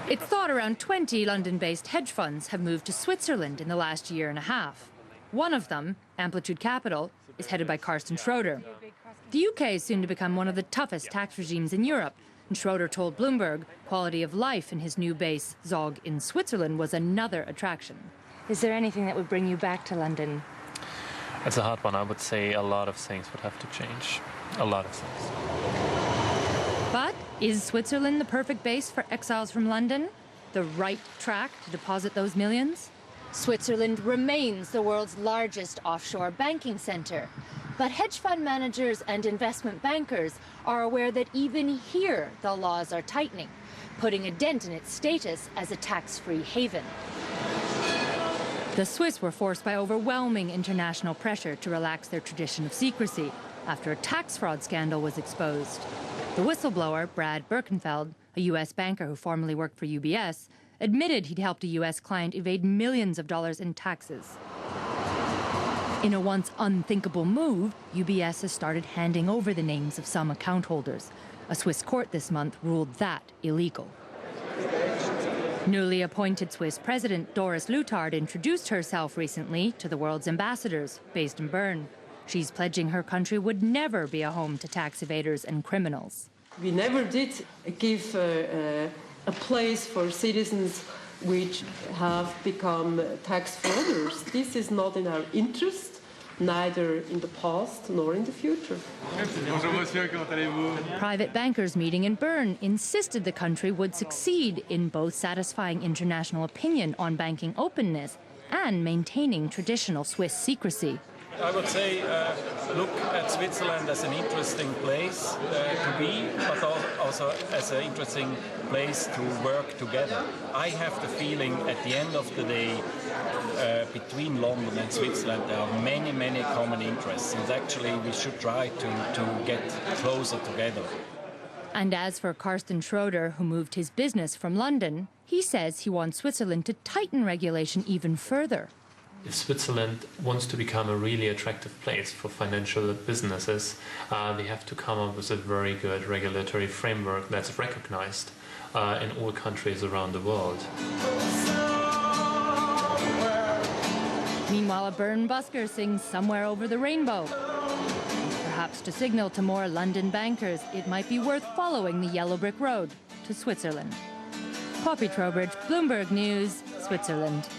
It's thought around 20 London-based hedge funds have moved to Switzerland in the last year and a half. One of them, Amplitude Capital, is headed by Carsten Schroeder. The UK is soon to become one of the toughest tax regimes in Europe, and Schroeder told Bloomberg quality of life in his new base, Zog, in Switzerland was another attraction. Is there anything that would bring you back to London? It's a hard one. I would say a lot of things would have to change. A lot of things. But is Switzerland the perfect base for exiles from London? The right track to deposit those millions? Switzerland remains the world's largest offshore banking center. But hedge fund managers and investment bankers are aware that even here the laws are tightening, putting a dent in its status as a tax-free haven. The Swiss were forced by overwhelming international pressure to relax their tradition of secrecy after a tax fraud scandal was exposed. The whistleblower, Brad Birkenfeld, a U.S. banker who formerly worked for UBS, admitted he'd helped a U.S. client evade millions of dollars in taxes. In a once unthinkable move, UBS has started handing over the names of some account holders. A Swiss court this month ruled that illegal. Newly appointed Swiss President Doris Leuthard introduced herself recently to the world's ambassadors based in Bern. She's pledging her country would never be a home to tax evaders and criminals. We never did give a place for citizens which have become tax frauders. This is not in our interest, neither in the past nor in the future. Private bankers meeting in Bern insisted the country would succeed in both satisfying international opinion on banking openness and maintaining traditional Swiss secrecy. I would say look at Switzerland as an interesting place to be, but also as an interesting place to work together. I have the feeling at the end of the day between London and Switzerland there are many, many common interests, and actually we should try to get closer together. And as for Carsten Schroeder, who moved his business from London, he says he wants Switzerland to tighten regulation even further. If Switzerland wants to become a really attractive place for financial businesses, they have to come up with a very good regulatory framework that's recognized in all countries around the world. Meanwhile, a Bern busker sings Somewhere Over the Rainbow. Perhaps to signal to more London bankers it might be worth following the yellow brick road to Switzerland. Poppy Trowbridge, Bloomberg News, Switzerland.